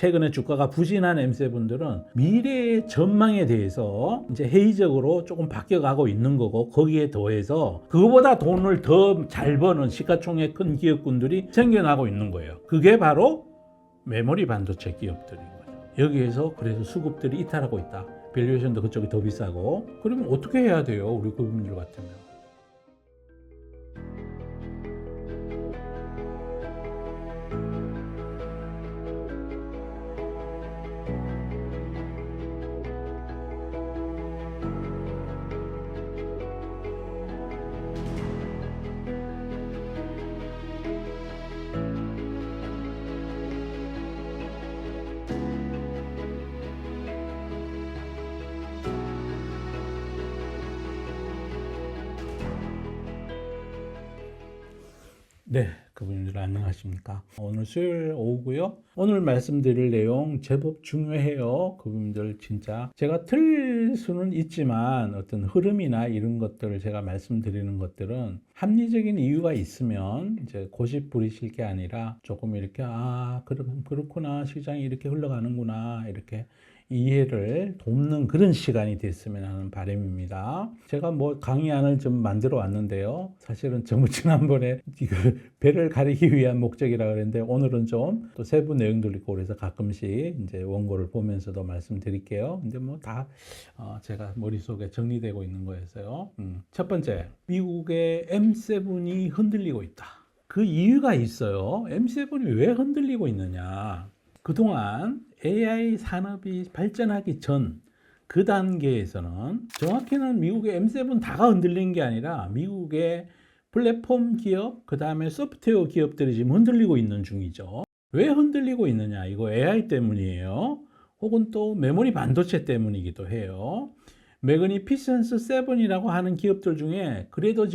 최근에 주가가 부진한 M7들은 미래의 전망에 대해서 이제 회의적으로 조금 바뀌어가고 있는 거고, 거기에 더해서 그거보다 돈을 더 잘 버는 시가총액 큰 기업군들이 생겨나고 있는 거예요. 그게 바로 메모리 반도체 기업들인 거죠. 여기에서 그래서 수급들이 이탈하고 있다. 밸류에이션도 그쪽이 더 비싸고. 그러면 어떻게 해야 돼요, 우리 그분들 같으면? 네, 그분들 안녕하십니까? 오늘 수요일 오후고요. 오늘 말씀드릴 내용 제법 중요해요. 그분들 진짜 제가 틀릴 수는 있지만 어떤 흐름이나 이런 것들을 제가 말씀드리는 것들은 합리적인 이유가 있으면 이제 고집 부리실 게 아니라 조금 이렇게 그렇구나, 시장이 이렇게 흘러가는구나, 이렇게 이해를 돕는 그런 시간이 됐으면 하는 바람입니다. 제가 뭐 강의안을 좀 만들어 왔는데요. 사실은 지난번에 배를 가리기 위한 목적이라 그랬는데, 오늘은 좀 또 세부 내용들 있고 그래서 가끔씩 이제 원고를 보면서도 말씀드릴게요. 근데 뭐 다 제가 머릿속에 정리되고 있는 거였어요. 첫 번째, 미국의 M7이 흔들리고 있다. 그 이유가 있어요. M7이 왜 흔들리고 있느냐? 그동안 AI 산업이 발전하기 전 그 단계에서는 정확히는 미국의 M7 다가 흔들린 게 아니라 미국의 플랫폼 기업, 그 다음에 소프트웨어 기업들이 지금 흔들리고 있는 중이죠. 왜 흔들리고 있느냐? 이거 AI 때문이에요. 혹은 또 메모리 반도체 때문이기도 해요. 매그니피센스 7이라고 하는 기업들 중에 그래도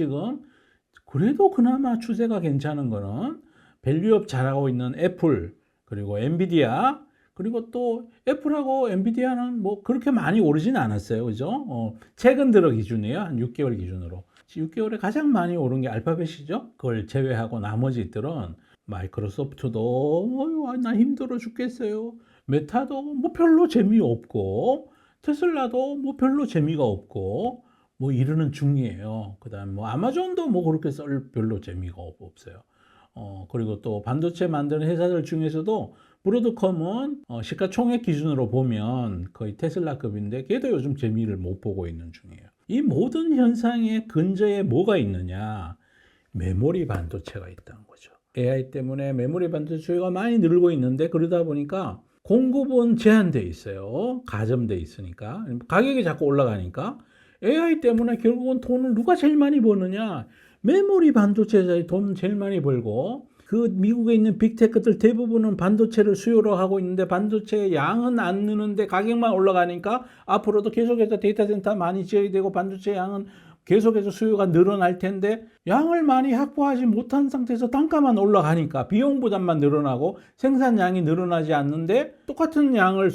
그나마 추세가 괜찮은 거는 밸류업 잘하고 있는 애플, 그리고 엔비디아, 그리고 또 애플하고 엔비디아는 뭐 그렇게 많이 오르진 않았어요. 그죠? 최근 들어 기준이에요. 한 6개월 기준으로. 6개월에 가장 많이 오른 게 알파벳이죠. 그걸 제외하고 나머지들은 마이크로소프트도 나 힘들어 죽겠어요. 메타도 뭐 별로 재미없고, 테슬라도 뭐 별로 재미가 없고, 뭐 이러는 중이에요. 그 다음 뭐 아마존도 뭐 그렇게 별로 재미가 없어요. 그리고 또 반도체 만드는 회사들 중에서도 브로드컴은 시가총액 기준으로 보면 거의 테슬라급인데 걔도 요즘 재미를 못 보고 있는 중이에요. 이 모든 현상의 근저에 뭐가 있느냐? 메모리 반도체가 있다는 거죠. AI 때문에 메모리 반도체 수요가 많이 늘고 있는데, 그러다 보니까 공급은 제한돼 있어요. 가점돼 있으니까. 가격이 자꾸 올라가니까. AI 때문에 결국은 돈을 누가 제일 많이 버느냐? 메모리 반도체에서 돈 제일 많이 벌고, 그 미국에 있는 빅테크들 대부분은 반도체를 수요로 하고 있는데 반도체의 양은 안 느는데 가격만 올라가니까 앞으로도 계속해서 데이터 센터 많이 지어야 되고 반도체 양은 계속해서 수요가 늘어날 텐데, 양을 많이 확보하지 못한 상태에서 단가만 올라가니까 비용 부담만 늘어나고 생산량이 늘어나지 않는데, 똑같은 양을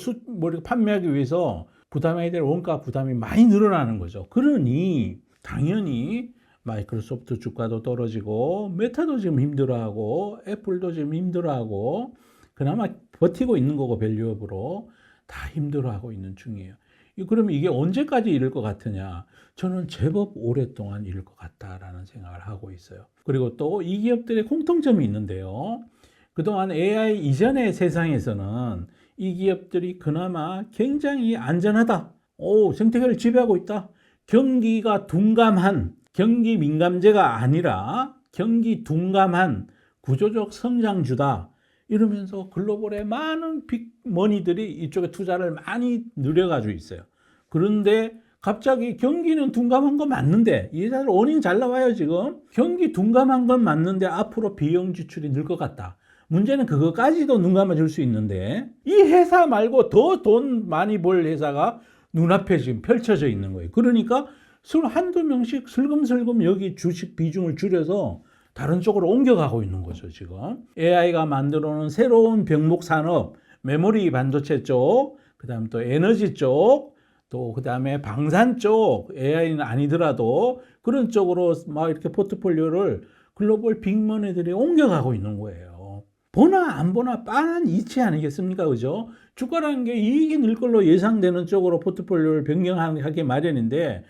판매하기 위해서 부담해야 될 원가 부담이 많이 늘어나는 거죠. 그러니 당연히 마이크로소프트 주가도 떨어지고, 메타도 지금 힘들어하고, 애플도 지금 힘들어하고, 그나마 버티고 있는 거고 밸류업으로 다 힘들어하고 있는 중이에요. 그러면 이게 언제까지 이럴 것 같으냐? 저는 제법 오랫동안 이럴 것 같다라는 생각을 하고 있어요. 그리고 또 이 기업들의 공통점이 있는데요. 그동안 AI 이전의 세상에서는 이 기업들이 그나마 굉장히 안전하다. 생태계를 지배하고 있다. 경기가 둔감한, 경기 민감제가 아니라 경기 둔감한 구조적 성장주다. 이러면서 글로벌의 많은 빅머니들이 이쪽에 투자를 많이 늘려가지고 있어요. 그런데 갑자기 경기는 둔감한 거 맞는데, 이 회사들 원인 잘 나와요. 지금 경기 둔감한 건 맞는데 앞으로 비용 지출이 늘 것 같다. 문제는 그거까지도 눈 감아줄 수 있는데, 이 회사 말고 더 돈 많이 벌 회사가 눈앞에 지금 펼쳐져 있는 거예요. 그러니까 한두 명씩 슬금슬금 여기 주식 비중을 줄여서 다른 쪽으로 옮겨가고 있는 거죠. 지금 AI가 만들어놓은 새로운 병목 산업, 메모리 반도체 쪽, 그 다음 또 에너지 쪽, 또 그 다음에 방산 쪽, AI는 아니더라도 그런 쪽으로 막 이렇게 포트폴리오를 글로벌 빅머니들이 옮겨가고 있는 거예요. 보나 안 보나 빤한 이치 아니겠습니까? 그죠? 주가라는 게 이익이 늘 걸로 예상되는 쪽으로 포트폴리오를 변경하기 마련인데,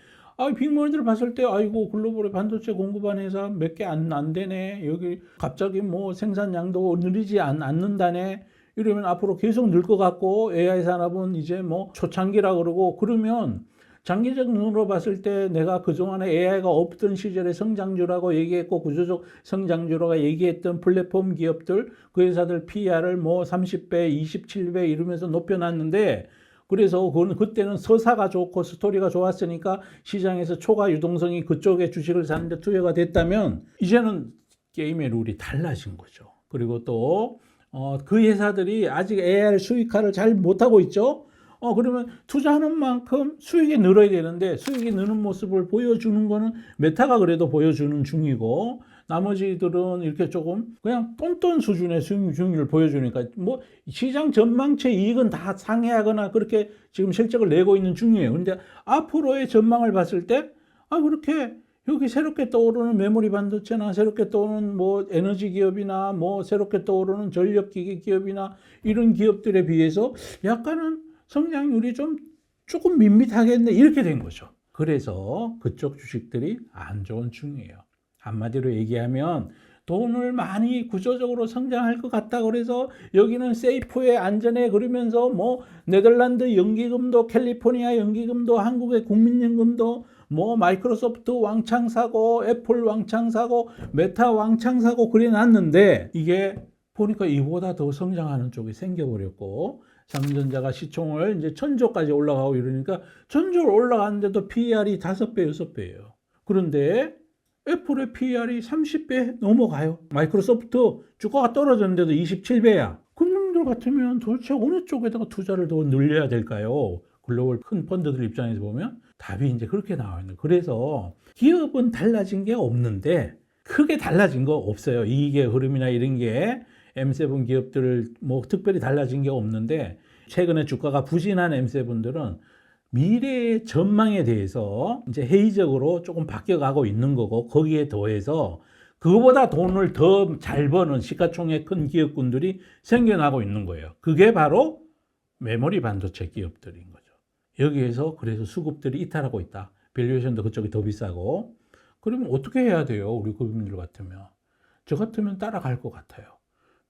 빅머니들 봤을 때, 아이고, 글로벌의 반도체 공급한 회사 몇 개 안 되네. 여기 갑자기 뭐 생산량도 느리지 않는다네. 이러면 앞으로 계속 늘 것 같고, AI 산업은 이제 뭐 초창기라 그러고, 그러면 장기적 눈으로 봤을 때 내가 그동안에 AI가 없던 시절에 성장주라고 얘기했고 구조적 성장주라고 얘기했던 플랫폼 기업들, 그 회사들 PER을 뭐 30배, 27배 이러면서 높여놨는데, 그래서 그때는 서사가 좋고 스토리가 좋았으니까 시장에서 초과 유동성이 그쪽에 주식을 사는데 투여가 됐다면, 이제는 게임의 룰이 달라진 거죠. 그리고 또 그 회사들이 아직 AR 수익화를 잘 못하고 있죠. 그러면 투자하는 만큼 수익이 늘어야 되는데, 수익이 느는 모습을 보여주는 거는 메타가 그래도 보여주는 중이고, 나머지들은 이렇게 조금 그냥 똔똔 수준의 수익률을 보여주니까 뭐 시장 전망치 이익은 다 상회하거나 그렇게 지금 실적을 내고 있는 중이에요. 근데 앞으로의 전망을 봤을 때, 그렇게 여기 새롭게 떠오르는 메모리 반도체나 새롭게 떠오르는 뭐 에너지 기업이나 뭐 새롭게 떠오르는 전력 기기 기업이나 이런 기업들에 비해서 약간은 성장률이 조금 밋밋하겠네, 이렇게 된 거죠. 그래서 그쪽 주식들이 안 좋은 중이에요. 한마디로 얘기하면 돈을 많이 구조적으로 성장할 것 같다 그래서 여기는 세이프에 안전해 그러면서 뭐 네덜란드 연기금도, 캘리포니아 연기금도, 한국의 국민연금도 뭐 마이크로소프트 왕창 사고 애플 왕창 사고 메타 왕창 사고 그래 놨는데, 이게 보니까 이보다 더 성장하는 쪽이 생겨버렸고, 삼성전자가 시총을 이제 1000조까지 올라가고 이러니까 1000조 올라갔는데도 PER이 5배, 6배예요. 그런데 애플의 PER이 30배 넘어가요. 마이크로소프트 주가가 떨어졌는데도 27배야. 금융들 같으면 도대체 어느 쪽에다가 투자를 더 늘려야 될까요? 글로벌 큰 펀드들 입장에서 보면 답이 이제 그렇게 나와 있는. 그래서 기업은 달라진 게 없는데 크게 달라진 거 없어요. 이익의 흐름이나 이런 게 M7 기업들 뭐 특별히 달라진 게 없는데, 최근에 주가가 부진한 M7들은 미래의 전망에 대해서 이제 회의적으로 조금 바뀌어가고 있는 거고, 거기에 더해서 그거보다 돈을 더 잘 버는 시가총액 큰 기업군들이 생겨나고 있는 거예요. 그게 바로 메모리 반도체 기업들인 거죠. 여기에서 그래서 수급들이 이탈하고 있다. 밸류에이션도 그쪽이 더 비싸고. 그러면 어떻게 해야 돼요? 우리 국민들 같으면. 저 같으면 따라갈 것 같아요.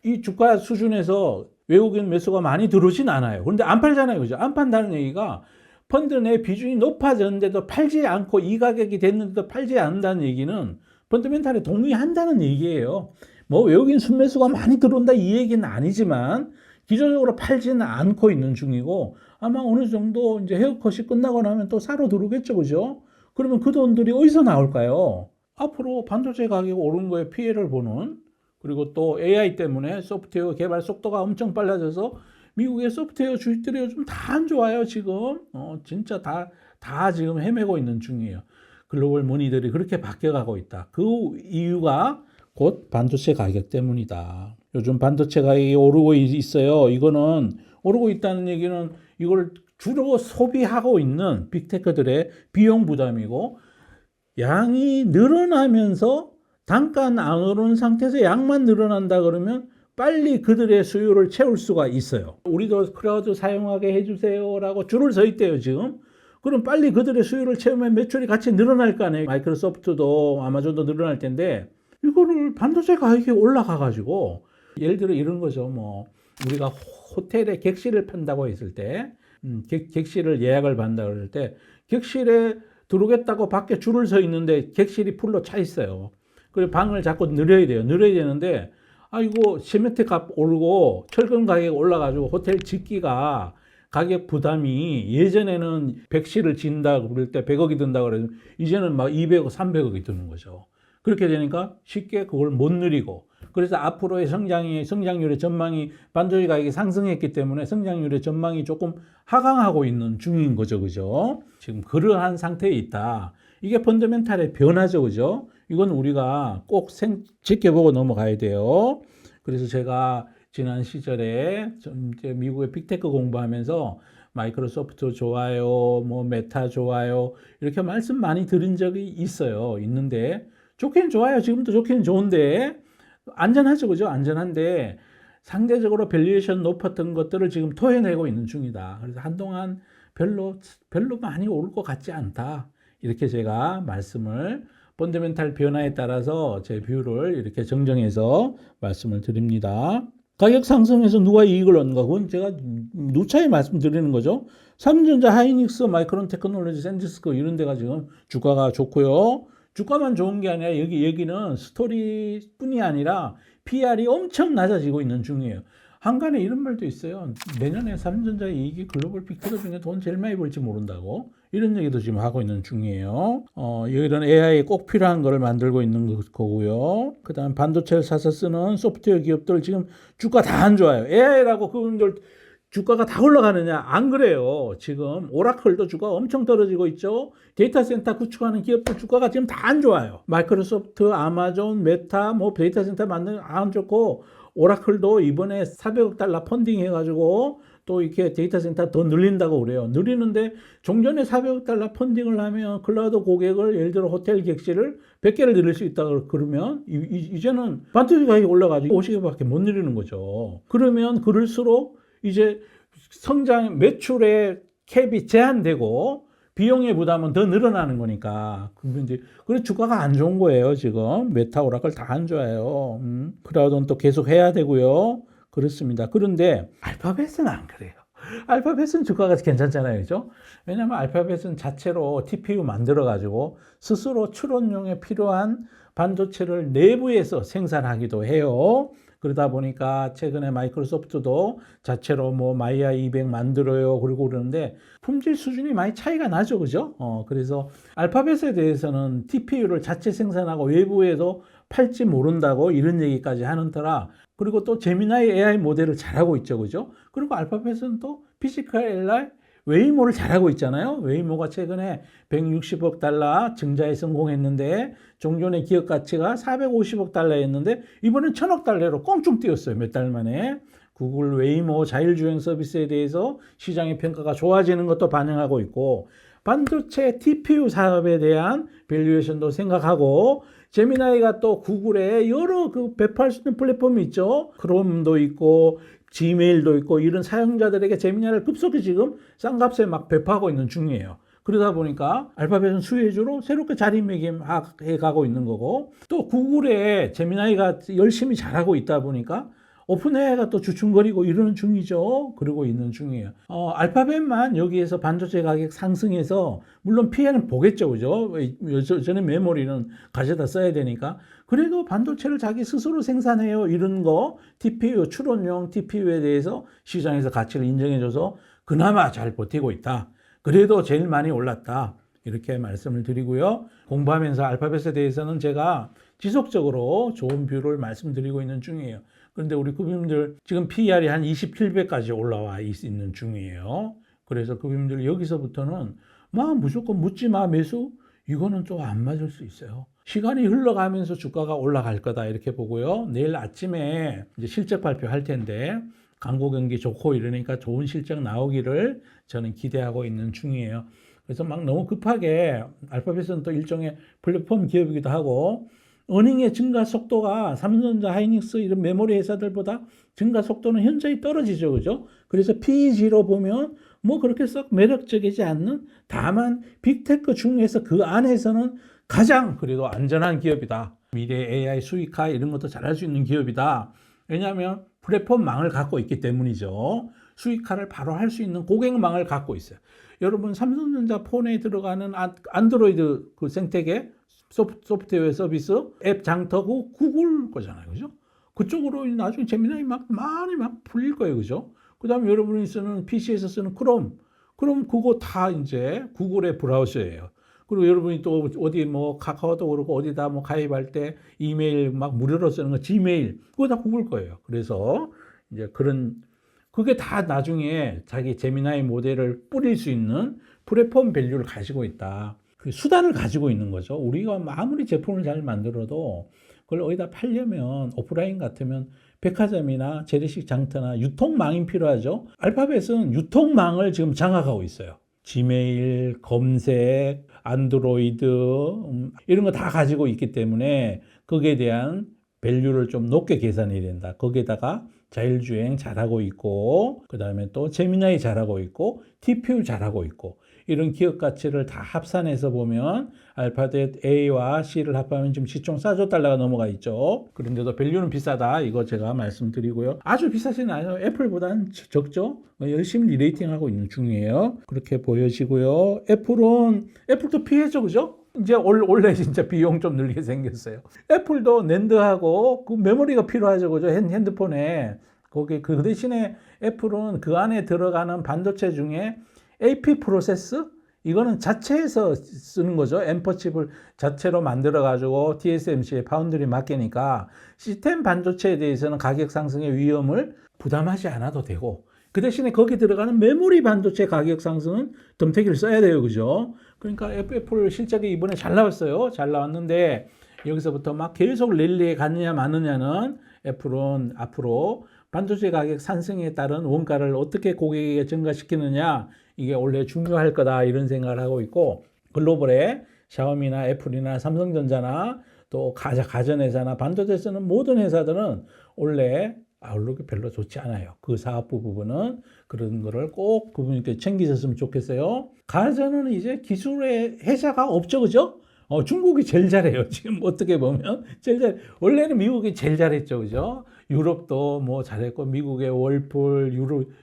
이 주가 수준에서 외국인 매수가 많이 들어오진 않아요. 그런데 안 팔잖아요. 그죠? 안 판다는 얘기가 펀드 내 비중이 높아졌는데도 팔지 않고 이 가격이 됐는데도 팔지 않는다는 얘기는 펀더멘탈에 동의한다는 얘기예요. 뭐 외국인 순매수가 많이 들어온다 이 얘기는 아니지만 기존적으로 팔지는 않고 있는 중이고, 아마 어느 정도 이제 헤어컷이 끝나고 나면 또 사러 들어오겠죠. 그죠? 그러면 그 돈들이 어디서 나올까요? 앞으로 반도체 가격 오른 거에 피해를 보는, 그리고 또 AI 때문에 소프트웨어 개발 속도가 엄청 빨라져서 미국의 소프트웨어 주식들이 요즘 다 안 좋아요, 지금. 진짜 다 지금 헤매고 있는 중이에요. 글로벌 머니들이 그렇게 바뀌어가고 있다. 그 이유가 곧 반도체 가격 때문이다. 요즘 반도체 가격이 오르고 있어요. 이거는 오르고 있다는 얘기는 이걸 주로 소비하고 있는 빅테크들의 비용 부담이고, 양이 늘어나면서 단가는 안 오르는 상태에서 양만 늘어난다 그러면 빨리 그들의 수요를 채울 수가 있어요. 우리도 클라우드 사용하게 해주세요라고 줄을 서 있대요, 지금. 그럼 빨리 그들의 수요를 채우면 매출이 같이 늘어날 거 아니에요. 마이크로소프트도 아마존도 늘어날 텐데, 이거를 반도체 가격이 올라가가지고, 예를 들어 이런 거죠. 뭐 우리가 호텔에 객실을 판다고 했을 때, 객실을 예약을 받는다 그럴 때, 객실에 들어오겠다고 밖에 줄을 서 있는데 객실이 풀로 차 있어요. 그리고 방을 자꾸 늘려야 돼요. 늘려야 되는데, 이거 시멘트 값 오르고 철근 가격 올라가지고 호텔 짓기가 가격 부담이, 예전에는 100실을 짓는다 그럴 때 100억이 든다 그래도 이제는 막 200억, 300억이 드는 거죠. 그렇게 되니까 쉽게 그걸 못 누리고, 그래서 앞으로의 성장률의 전망이, 반도체 가격이 상승했기 때문에 성장률의 전망이 조금 하강하고 있는 중인 거죠. 그죠? 지금 그러한 상태에 있다. 이게 펀더멘탈의 변화죠. 그죠? 이건 우리가 꼭 지켜보고 넘어가야 돼요. 그래서 제가 지난 시절에 이제 미국의 빅테크 공부하면서 마이크로소프트 좋아요, 뭐 메타 좋아요, 이렇게 말씀 많이 드린 적이 있는데 좋긴 좋아요. 지금도 좋긴 좋은데 안전하죠. 그죠? 안전한데 상대적으로 밸류에이션 높았던 것들을 지금 토해내고 있는 중이다. 그래서 한동안 별로 많이 오를 것 같지 않다. 이렇게 제가 말씀을 펀더멘탈 변화에 따라서 제 뷰를 이렇게 정정해서 말씀을 드립니다. 가격 상승에서 누가 이익을 얻는가? 그건 제가 누차에 말씀드리는 거죠. 삼성전자, 하이닉스, 마이크론 테크놀로지, 샌디스코 이런 데가 지금 주가가 좋고요. 주가만 좋은 게 아니라 여기는 스토리뿐이 아니라 PR이 엄청 낮아지고 있는 중이에요. 한간에 이런 말도 있어요. 내년에 삼성전자 이익이 글로벌 빅테크 중에 돈 제일 많이 벌지 모른다고. 이런 얘기도 지금 하고 있는 중이에요. 이런 AI에 꼭 필요한 거를 만들고 있는 거고요. 그 다음 반도체를 사서 쓰는 소프트웨어 기업들 지금 주가 다 안 좋아요. AI라고 그분들 주가가 다 올라가느냐? 안 그래요. 지금 오라클도 주가 엄청 떨어지고 있죠. 데이터 센터 구축하는 기업들 주가가 지금 다 안 좋아요. 마이크로소프트, 아마존, 메타, 뭐 데이터 센터 만드는 안 좋고, 오라클도 이번에 400억 달러 펀딩 해가지고 또 이렇게 데이터 센터 더 늘린다고 그래요. 늘리는데 종전에 400억 달러 펀딩을 하면 클라우드 고객을 예를 들어 호텔 객실을 100개를 늘릴 수 있다고 그러면 이제는 반도체 가격이 올라가지고 50개밖에 못 늘리는 거죠. 그러면 그럴수록 이제 성장 매출의 캡이 제한되고 비용의 부담은 더 늘어나는 거니까. 그래서 주가가 안 좋은 거예요, 지금. 메타, 오라클 다 안 좋아요. 클라우드는 또 계속 해야 되고요. 그렇습니다. 그런데 알파벳은 안 그래요. 알파벳은 주가가 괜찮잖아요, 그죠? 왜냐면 알파벳은 자체로 TPU 만들어가지고 스스로 추론용에 필요한 반도체를 내부에서 생산하기도 해요. 그러다 보니까 최근에 마이크로소프트도 자체로 뭐 마이아 200 만들어요. 그리고 그러는데 품질 수준이 많이 차이가 나죠. 그죠? 그래서 알파벳에 대해서는 TPU를 자체 생산하고 외부에도 팔지 모른다고 이런 얘기까지 하는 터라. 그리고 또 제미나이 AI 모델을 잘하고 있죠. 그죠? 그리고 알파벳은 또 피지컬 AI 웨이모를 잘하고 있잖아요. 웨이모가 최근에 160억 달러 증자에 성공했는데 종전의 기업 가치가 450억 달러였는데 이번엔 1000억 달러로 껑충 뛰었어요. 몇 달 만에. 구글 웨이모 자율주행 서비스에 대해서 시장의 평가가 좋아지는 것도 반영하고 있고 반도체 TPU 사업에 대한 밸류에이션도 생각하고 제미나이가 또 구글에 여러 그 배포할 수 있는 플랫폼이 있죠. 크롬도 있고 지메일도 있고 이런 사용자들에게 제미나이를 급속히 지금 싼 값에 막 배포하고 있는 중이에요. 그러다 보니까 알파벳은 수혜주로 새롭게 자리매김해 가고 있는 거고 또 구글에 제미나이가 열심히 잘하고 있다 보니까 오픈AI가 또 주춤거리고 이러는 중이죠. 그러고 있는 중이에요. 알파벳만 여기에서 반도체 가격 상승해서 물론 피해는 보겠죠. 그죠? 여전히 메모리는 가져다 써야 되니까. 그래도 반도체를 자기 스스로 생산해요. 이런 거 TPU, 추론용 TPU에 대해서 시장에서 가치를 인정해줘서 그나마 잘 버티고 있다. 그래도 제일 많이 올랐다. 이렇게 말씀을 드리고요. 공부하면서 알파벳에 대해서는 제가 지속적으로 좋은 뷰를 말씀드리고 있는 중이에요. 그런데 우리 구비님들 지금 PER이 한 27배까지 올라와 있는 중이에요. 그래서 구비님들 여기서부터는 막 무조건 묻지 마 매수? 이거는 좀 안 맞을 수 있어요. 시간이 흘러가면서 주가가 올라갈 거다 이렇게 보고요. 내일 아침에 이제 실적 발표할 텐데 광고 경기 좋고 이러니까 좋은 실적 나오기를 저는 기대하고 있는 중이에요. 그래서 막 너무 급하게 알파벳은 또 일종의 플랫폼 기업이기도 하고 어닝의 증가 속도가 삼성전자, 하이닉스 이런 메모리 회사들보다 증가 속도는 현저히 떨어지죠. 그죠? 그래서 PEG로 보면 뭐 그렇게 썩 매력적이지 않는 다만 빅테크 중에서 그 안에서는 가장 그래도 안전한 기업이다. 미래 AI 수익화 이런 것도 잘할 수 있는 기업이다. 왜냐하면 플랫폼망을 갖고 있기 때문이죠. 수익화를 바로 할 수 있는 고객망을 갖고 있어요. 여러분 삼성전자 폰에 들어가는 안드로이드 그 생태계 소프트웨어 서비스 앱 장터고 구글 거잖아요. 그죠? 그쪽으로 나중에 제미나이 많이 풀릴 거예요. 그죠? 그 다음에 여러분이 쓰는 PC에서 쓰는 크롬 그거 다 이제 구글의 브라우저예요. 그리고 여러분이 또 어디 뭐 카카오도 그렇고 어디다 뭐 가입할 때 이메일 막 무료로 쓰는 거 지메일 그거 다 구글 거예요. 그래서 이제 그게 다 나중에 자기 제미나이 모델을 뿌릴 수 있는 플랫폼 밸류를 가지고 있다. 그 수단을 가지고 있는 거죠. 우리가 아무리 제품을 잘 만들어도 그걸 어디다 팔려면 오프라인 같으면 백화점이나 재래식 장터나 유통망이 필요하죠. 알파벳은 유통망을 지금 장악하고 있어요. 지메일, 검색, 안드로이드 이런 거 다 가지고 있기 때문에 거기에 대한 밸류를 좀 높게 계산해야 된다. 거기에다가 자율주행 잘하고 있고, 그 다음에 또 제미나이 잘하고 있고, TPU 잘하고 있고, 이런 기업 가치를 다 합산해서 보면 알파벳 A와 C를 합하면 지금 시총 4조 달러가 넘어가 있죠. 그런데도 밸류는 비싸다. 이거 제가 말씀드리고요. 아주 비싸진 않아요. 애플보다는 적죠. 열심히 리레이팅하고 있는 중이에요. 그렇게 보여지고요. 애플도 피해죠, 그죠? 이제 원래 진짜 비용 좀 늘게 생겼어요. 애플도 낸드하고 그 메모리가 필요하죠, 그죠? 핸드폰에. 거기 그 대신에 애플은 그 안에 들어가는 반도체 중에 AP 프로세스? 이거는 자체에서 쓰는 거죠. 엠퍼칩을 자체로 만들어가지고 TSMC의 파운드리 맡기니까 시스템 반도체에 대해서는 가격 상승의 위험을 부담하지 않아도 되고, 그 대신에 거기 들어가는 메모리 반도체 가격 상승은 덤태기를 써야 돼요. 그죠? 그러니까 애플 실적이 이번에 잘 나왔어요. 잘 나왔는데 여기서부터 막 계속 랠리에 갔느냐 마느냐는 애플은 앞으로 반도체 가격 상승에 따른 원가를 어떻게 고객에게 증가시키느냐, 이게 원래 중요할 거다 이런 생각을 하고 있고, 글로벌에 샤오미나 애플이나 삼성전자나 또 가전회사나 반도체 쓰는 모든 회사들은 원래 아웃룩이 별로 좋지 않아요. 그 사업부 부분은 그런 거를 꼭 그분께 챙기셨으면 좋겠어요. 가전은 이제 기술의 회사가 없죠, 그죠? 중국이 제일 잘해요. 지금 어떻게 보면 제일 잘. 원래는 미국이 제일 잘했죠, 그죠? 유럽도 뭐 잘했고, 미국의 월풀,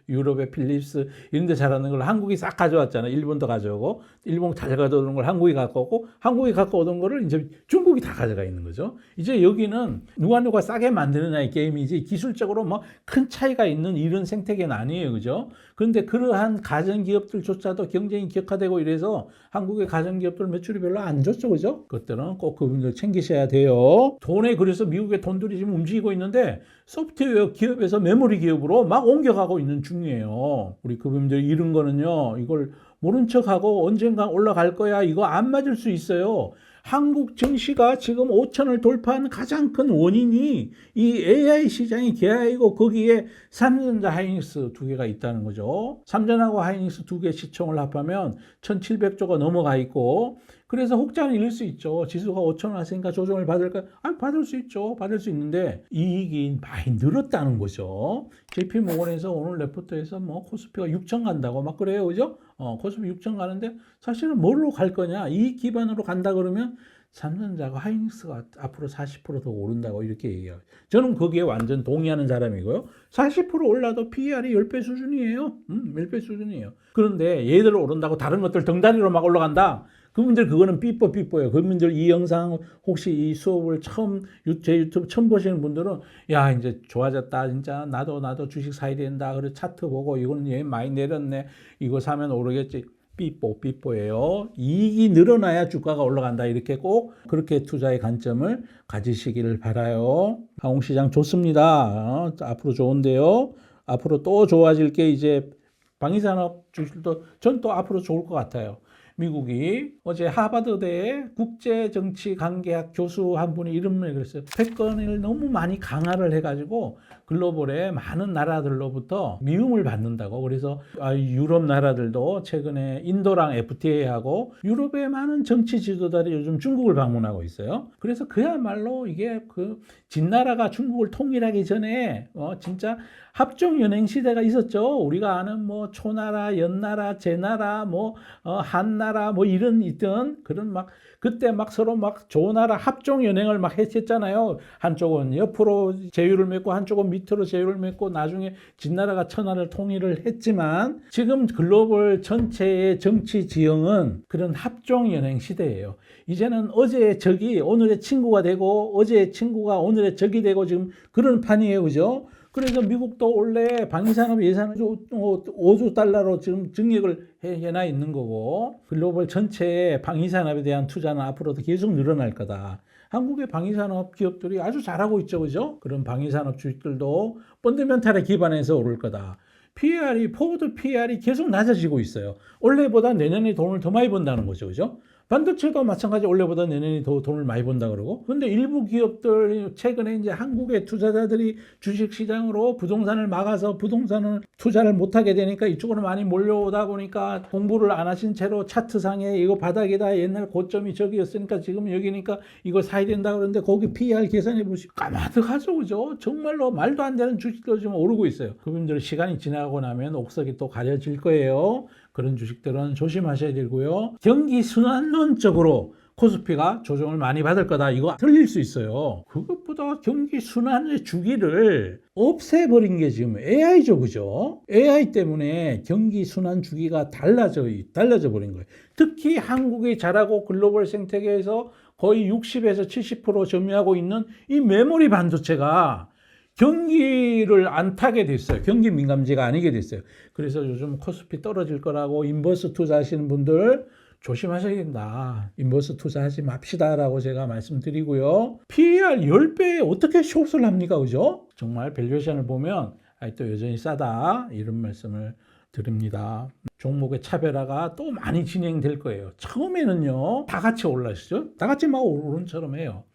유럽의 필립스 이런 데 잘하는 걸 한국이 싹 가져왔잖아요. 일본도 가져오고, 일본 잘 가져오는 걸 한국이 갖고 오고, 한국이 갖고 오던 거를 이제 중국이 다 가져가 있는 거죠. 이제 여기는 누가 싸게 만드느냐의 게임이지 기술적으로 뭐 큰 차이가 있는 이런 생태계는 아니에요, 그죠? 그런데 그러한 가전기업들조차도 경쟁이 격화되고 이래서 한국의 가전기업들 매출이 별로 안 좋죠, 그죠? 그것들은 꼭 그분들 챙기셔야 돼요. 돈에 그래서 미국의 돈들이 지금 움직이고 있는데 소프트웨어 기업에서 메모리 기업으로 막 옮겨가고 있는 중이에요. 우리 그분들 이런 거는요, 이걸 모른 척하고 언젠가 올라갈 거야, 이거 안 맞을 수 있어요. 한국 증시가 지금 5천을 돌파한 가장 큰 원인이 이 AI 시장의 개화이고, 거기에 삼성전자 하이닉스 두 개가 있다는 거죠. 삼전하고 하이닉스 두 개 시총을 합하면 1,700조가 넘어가 있고, 그래서 혹자는 이럴 수 있죠. 지수가 5천 왔으니까 조정을 받을까? 받을 수 있죠. 받을 수 있는데 이익이 많이 늘었다는 거죠. JP모건에서 오늘 레포트에서 뭐 코스피가 6천 간다고 막 그래요, 그죠? 코스피 6천 가는데 사실은 뭘로 갈 거냐? 이익 기반으로 간다 그러면 삼성전자가 하이닉스가 앞으로 40% 더 오른다고 이렇게 얘기해요. 저는 거기에 완전 동의하는 사람이고요. 40% 올라도 PER이 10배 수준이에요. 10배 수준이에요. 그런데 얘들 오른다고 다른 것들 덩다리로 막 올라간다. 그분들 그거는 삐뽀예요. 그분들 이 영상 혹시 이 수업을 제 유튜브 처음 보시는 분들은 야, 이제 좋아졌다. 진짜 나도 주식 사야 된다. 그래 차트 보고 이거는 얘 많이 내렸네. 이거 사면 오르겠지. 삐뽀예요. 이익이 늘어나야 주가가 올라간다. 이렇게 꼭 그렇게 투자의 관점을 가지시기를 바라요. 항공시장 좋습니다. 앞으로 좋은데요. 앞으로 또 좋아질 게 이제 방위산업 주식도 전 또 앞으로 좋을 것 같아요. 미국이 어제 하버드대 국제정치관계학 교수 한 분이 이런 말을 그랬어요. 패권을 너무 많이 강화를 해가지고 글로벌의 많은 나라들로부터 미움을 받는다고. 그래서 유럽 나라들도 최근에 인도랑 FTA하고 유럽의 많은 정치 지도자들이 요즘 중국을 방문하고 있어요. 그래서 그야말로 이게 그 진나라가 중국을 통일하기 전에 진짜 합종연행 시대가 있었죠. 우리가 아는 뭐 초나라, 연나라, 제나라, 뭐 한나라 뭐 이런 있던 그런 막 그때 막 서로 막 조나라 합종연행을 막 했었잖아요. 한쪽은 옆으로 제휴를 맺고 한쪽은 밑으로 제휴를 맺고 나중에 진나라가 천하를 통일을 했지만 지금 글로벌 전체의 정치 지형은 그런 합종연행 시대예요. 이제는 어제의 적이 오늘의 친구가 되고 어제의 친구가 오늘의 적이 되고 지금 그런 판이에요. 그죠? 그래서 미국도 원래 방위산업 예산을 5조 달러로 지금 증액을 해나 있는 거고, 글로벌 전체의 방위산업에 대한 투자는 앞으로도 계속 늘어날 거다. 한국의 방위산업 기업들이 아주 잘하고 있죠, 그죠? 그런 방위산업 주식들도 펀더멘탈에 기반해서 오를 거다. PER이, 포워드 PER이 계속 낮아지고 있어요. 올해보다 내년에 돈을 더 많이 번다는 거죠, 그죠? 반도체도 마찬가지 올해보다 내년이 더 돈을 많이 번다 그러고. 근데 일부 기업들 최근에 이제 한국의 투자자들이 주식시장으로 부동산을 막아서 부동산을 투자를 못하게 되니까 이쪽으로 많이 몰려오다 보니까 공부를 안 하신 채로 차트상에 이거 바닥이다, 옛날 고점이 저기였으니까 지금 여기니까 이거 사야 된다 그러는데 거기 PER 계산해 보시고 까마득하죠, 그죠? 정말로 말도 안 되는 주식도 지금 오르고 있어요. 그분들 시간이 지나고 나면 옥석이 또 가려질 거예요. 그런 주식들은 조심하셔야 되고요. 경기 순환론적으로 코스피가 조정을 많이 받을 거다. 이거 틀릴 수 있어요. 그것보다 경기 순환의 주기를 없애버린 게 지금 AI죠, 그죠? AI 때문에 경기 순환 주기가 달라져 버린 거예요. 특히 한국이 잘하고 글로벌 생태계에서 거의 60에서 70% 점유하고 있는 이 메모리 반도체가 경기를 안 타게 됐어요. 경기 민감지가 아니게 됐어요. 그래서 요즘 코스피 떨어질 거라고 인버스 투자하시는 분들 조심하셔야 된다. 인버스 투자하지 맙시다라고 제가 말씀드리고요. PER 10배에 어떻게 숏을 합니까? 그죠? 정말 밸류에이션을 보면 또 여전히 싸다. 이런 말씀을 드립니다. 종목의 차별화가 또 많이 진행될 거예요. 처음에는요, 다 같이 올라시죠? 다 같이 막 오른처럼 해요.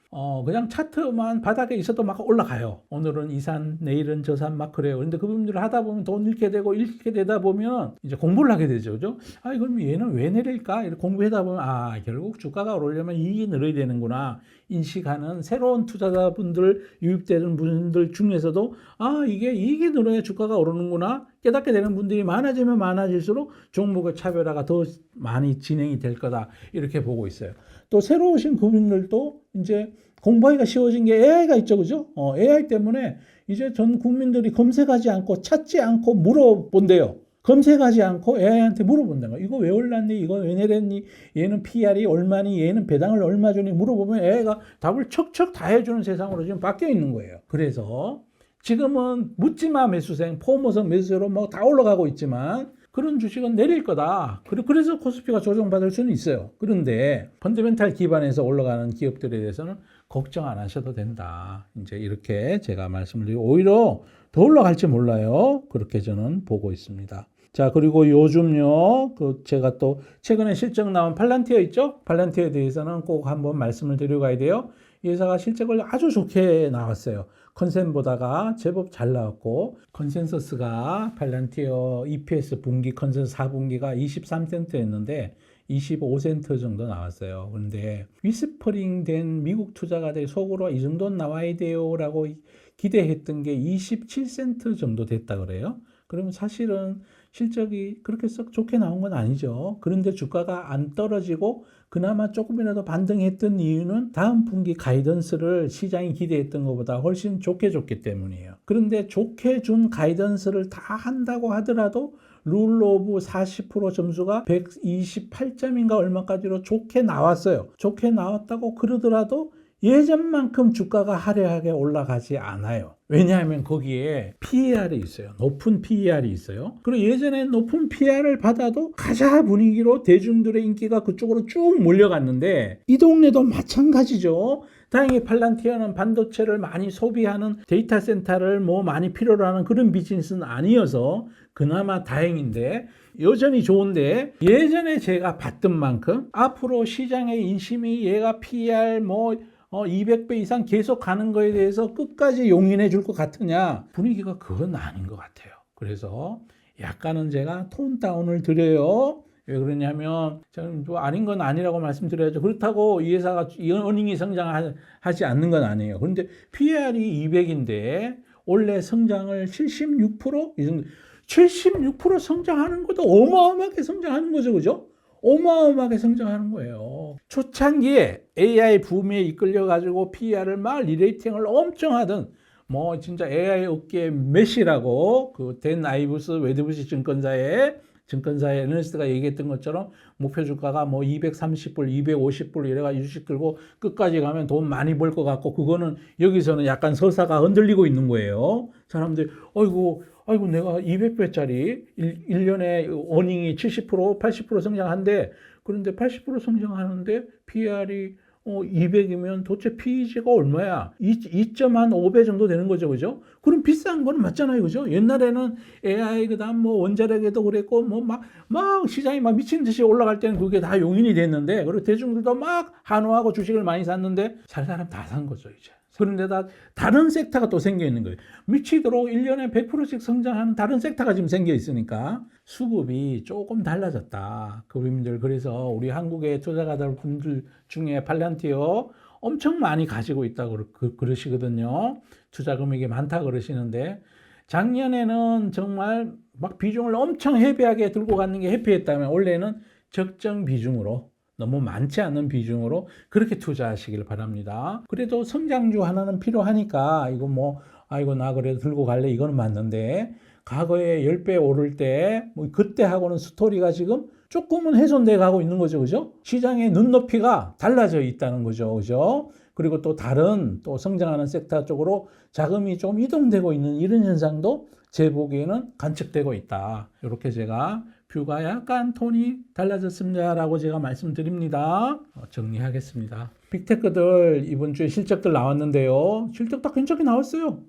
그냥 차트만 바닥에 있어도 막 올라가요. 오늘은 이산, 내일은 저산 막 그래요. 근데 그분들을 하다 보면 돈 잃게 되고 잃게 되다 보면 이제 공부를 하게 되죠. 그죠? 그럼 얘는 왜 내릴까? 이렇게 공부하다 보면, 결국 주가가 오르려면 이익이 늘어야 되는구나. 인식하는 새로운 투자자분들, 유입되는 분들 중에서도, 이게 이익이 늘어야 주가가 오르는구나. 깨닫게 되는 분들이 많아지면 많아질수록 종목의 차별화가 더 많이 진행이 될 거다. 이렇게 보고 있어요. 또 새로 오신 국민들도 이제 공부하기가 쉬워진 게 AI가 있죠, 그죠? AI 때문에 이제 전 국민들이 검색하지 않고 찾지 않고 물어본대요. 검색하지 않고 AI한테 물어본다는 거야. 이거 왜 올랐니? 이거 왜 내렸니? 얘는 PR이 얼마니? 얘는 배당을 얼마 주니? 물어보면 AI가 답을 척척 다 해주는 세상으로 지금 바뀌어 있는 거예요. 그래서 지금은 묻지마 매수생, 포모성 매수세로 뭐 다 올라가고 있지만 그런 주식은 내릴 거다. 그래서 코스피가 조정받을 수는 있어요. 그런데 펀더멘탈 기반에서 올라가는 기업들에 대해서는 걱정 안 하셔도 된다. 이제 이렇게 제가 말씀을 드리고 오히려 더 올라갈지 몰라요. 그렇게 저는 보고 있습니다. 자, 그리고 요즘요, 제가 또 최근에 실적 나온 팔란티어 있죠? 팔란티어에 대해서는 꼭 한번 말씀을 드리고 가야 돼요. 이 회사가 실적을 아주 좋게 나왔어요. 컨센보다가 제법 잘 나왔고, 컨센서스가 팔란티어 EPS 분기 컨센서스 4분기가 23센트였는데 25센트 정도 나왔어요. 그런데 위스퍼링 된 미국 투자가들이 속으로 이 정도는 나와야 돼요 라고 기대했던 게 27센트 정도 됐다 그래요. 그러면 사실은 실적이 그렇게 썩 좋게 나온 건 아니죠. 그런데 주가가 안 떨어지고 그나마 조금이라도 반등했던 이유는 다음 분기 가이던스를 시장이 기대했던 것보다 훨씬 좋게 줬기 때문이에요. 그런데 좋게 준 가이던스를 다 한다고 하더라도 룰 오브 40% 점수가 128점인가 얼마까지로 좋게 나왔어요. 좋게 나왔다고 그러더라도 예전만큼 주가가 화려하게 올라가지 않아요. 왜냐하면 거기에 PER이 있어요. 높은 PER이 있어요. 그리고 예전에 높은 PER을 받아도 가자 분위기로 대중들의 인기가 그쪽으로 쭉 몰려갔는데 이 동네도 마찬가지죠. 다행히 팔란티어는 반도체를 많이 소비하는 데이터 센터를 많이 필요로 하는 그런 비즈니스는 아니어서 그나마 다행인데 여전히 좋은데 예전에 제가 봤던 만큼 앞으로 시장의 인심이 얘가 PER 200배 이상 계속 가는 거에 대해서 끝까지 용인해 줄 것 같으냐? 분위기가 그건 아닌 것 같아요. 그래서 약간은 제가 톤 다운을 드려요. 왜 그러냐면 저는 아닌 건 아니라고 말씀드려야죠. 그렇다고 이 회사가 어닝이 성장하지 않는 건 아니에요. 그런데 PER이 200인데 올해 성장을 76%? 이 정도 76% 성장하는 것도 어마어마하게 성장하는 거죠. 그죠? 어마어마하게 성장하는 거예요. 초창기에 AI 붐에 이끌려가지고 PER을 막 리레이팅을 엄청 하던 진짜 AI 업계 메시라고 댄 아이브스 웨드부시 증권사의 애널리스트가 얘기했던 것처럼 목표 주가가 230불, 250불 이래가지고 주식 들고 끝까지 가면 돈 많이 벌 것 같고 그거는 여기서는 약간 서사가 흔들리고 있는 거예요. 사람들이 아이고 내가 200배짜리 1년에 어닝이 70%, 80% 성장한데 그런데 80% 성장하는데 PER이 200이면 도대체 PEG가 얼마야? 2.5배 정도 되는 거죠, 그죠? 그럼 비싼 거는 맞잖아요, 그죠? 옛날에는 AI 그다음 뭐 원자력에도 그랬고 뭐 막 시장이 막 미친 듯이 올라갈 때는 그게 다 용인이 됐는데, 그리고 대중들도 막 한호하고 주식을 많이 샀는데 살 사람 다 산 거죠, 이제. 그런데다 다른 섹터가 또 생겨 있는 거예요. 미치도록 1년에 100%씩 성장하는 다른 섹터가 지금 생겨 있으니까 수급이 조금 달라졌다. 그분들, 그래서 우리 한국의 투자가들 분들 중에 팔란티어 엄청 많이 가지고 있다고 그러시거든요. 투자 금액이 많다 그러시는데, 작년에는 정말 막 비중을 엄청 헤비하게 들고 가는 게 해피했다면, 올해는 적정 비중으로, 너무 많지 않은 비중으로 그렇게 투자하시길 바랍니다. 그래도 성장주 하나는 필요하니까 이거 뭐 아이고 나 그래도 들고 갈래, 이거는 맞는데, 과거에 10배 오를 때 뭐 그때하고는 스토리가 지금 조금은 훼손돼 가고 있는 거죠. 그죠? 시장의 눈높이가 달라져 있다는 거죠. 그죠? 그리고 또 다른 또 성장하는 섹터 쪽으로 자금이 좀 이동되고 있는 이런 현상도 제 보기에는 관측되고 있다. 이렇게 제가 뷰가 약간 톤이 달라졌습니다라고 제가 말씀드립니다. 정리하겠습니다. 빅테크들 이번 주에 실적들 나왔는데요. 실적 다 괜찮게 나왔어요.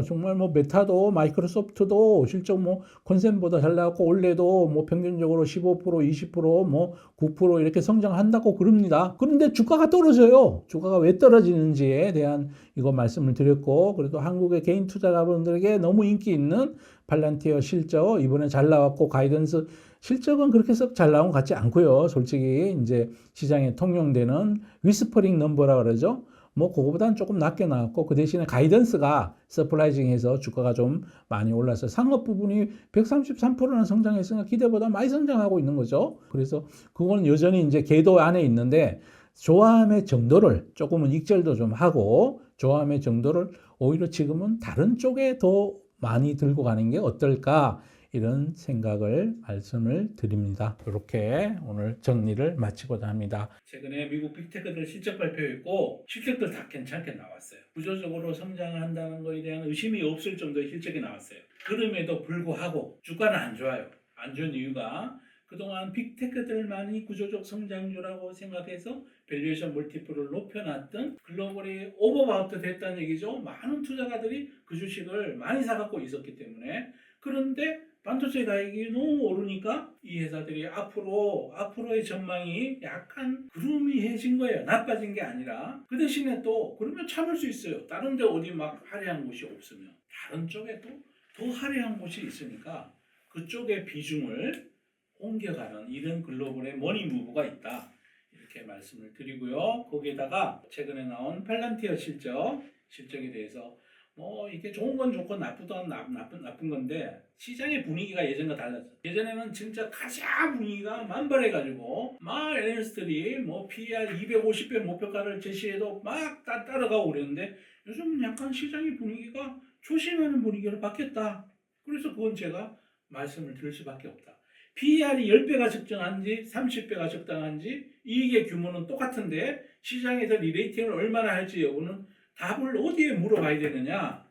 정말 뭐 메타도 마이크로소프트도 실적 뭐 컨센보다 잘 나왔고, 올해도 뭐 평균적으로 15%, 20%, 뭐 9% 이렇게 성장한다고 그럽니다. 그런데 주가가 떨어져요. 주가가 왜 떨어지는지에 대한 이거 말씀을 드렸고, 그래도 한국의 개인 투자자분들에게 너무 인기 있는 팔란티어 실적 이번에 잘 나왔고, 가이던스 실적은 그렇게 썩 잘 나온 것 같지 않고요. 솔직히 이제 시장에 통용되는 위스퍼링 넘버라 그러죠. 뭐 그거보다는 조금 낮게 나왔고, 그 대신에 가이던스가 서프라이징해서 주가가 좀 많이 올라서 상업 부분이 133%나 성장했으니까 기대보다 많이 성장하고 있는 거죠. 그래서 그건 여전히 이제 궤도 안에 있는데, 좋아함의 정도를 조금은 익절도 좀 하고, 좋아함의 정도를 오히려 지금은 다른 쪽에 더 많이 들고 가는 게 어떨까, 이런 생각을 말씀을 드립니다. 이렇게 오늘 정리를 마치고자 합니다. 최근에 미국 빅테크들 실적 발표했고, 실적들 다 괜찮게 나왔어요. 구조적으로 성장한다는 것에 대한 의심이 없을 정도의 실적이 나왔어요. 그럼에도 불구하고 주가는 안 좋아요. 안 좋은 이유가, 그동안 빅테크들만이 구조적 성장주라고 생각해서 밸류에이션 멀티플을 높여놨던 글로벌이 오버바우트 됐다는 얘기죠. 많은 투자가들이 그 주식을 많이 사갖고 있었기 때문에. 그런데 반도체 가격이 너무 오르니까 이 회사들이 앞으로의 전망이 약간 구름이해진 거예요. 나빠진 게 아니라. 그 대신에 또 그러면 참을 수 있어요. 다른 데 어디 막 화려한 곳이 없으면 다른 쪽에 또 더 화려한 곳이 있으니까 그쪽의 비중을 옮겨가는 이런 글로벌의 머니 무브가 있다, 이렇게 말씀을 드리고요. 거기에다가 최근에 나온 팔란티어 실적에 대해서 뭐 이게 좋은 건 좋고 나쁘던 나쁜 건데, 시장의 분위기가 예전과 달랐어. 예전에는 진짜 가장 분위기가 만발해가지고 막 애널리스트들이 뭐 PER 250배 목표가를 제시해도 막 따라가고 그랬는데, 요즘 약간 시장의 분위기가 조심하는 분위기로 바뀌었다. 그래서 그건 제가 말씀을 드릴 수밖에 없다. PER이 10배가 적정한지 30배가 적당한지 이익의 규모는 똑같은데, 시장에서 리레이팅을 얼마나 할지 여부는 답을 어디에 물어봐야 되느냐?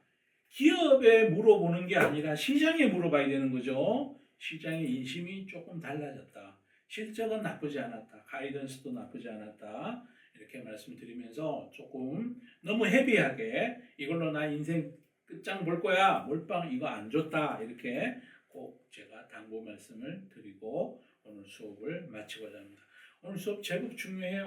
기업에 물어보는 게 아니라 시장에 물어봐야 되는 거죠. 시장의 인심이 조금 달라졌다. 실적은 나쁘지 않았다. 가이던스도 나쁘지 않았다. 이렇게 말씀드리면서, 조금 너무 헤비하게 이걸로 나 인생 끝장 볼 거야, 몰빵 이거 안 좋다, 이렇게 꼭 제가 당부 말씀을 드리고 오늘 수업을 마치고자 합니다. 오늘 수업 제법 중요해요.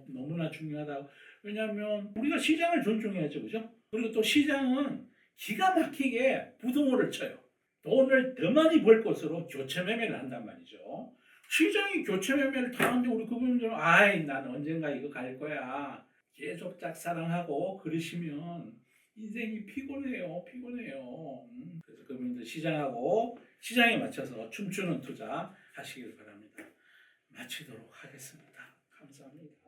너무나 중요하다. 왜냐하면 우리가 시장을 존중해야죠, 그죠? 그리고 또 시장은 기가 막히게 부동호를 쳐요. 돈을 더 많이 벌 것으로 교체 매매를 한단 말이죠. 시장이 교체 매매를 당하는데 우리 그분들은 아이 난 언젠가 이거 갈 거야, 계속 짝사랑하고 그러시면 인생이 피곤해요. 그래서 그분들 시장하고 시장에 맞춰서 춤추는 투자 하시길 바랍니다. 마치도록 하겠습니다. 감사합니다.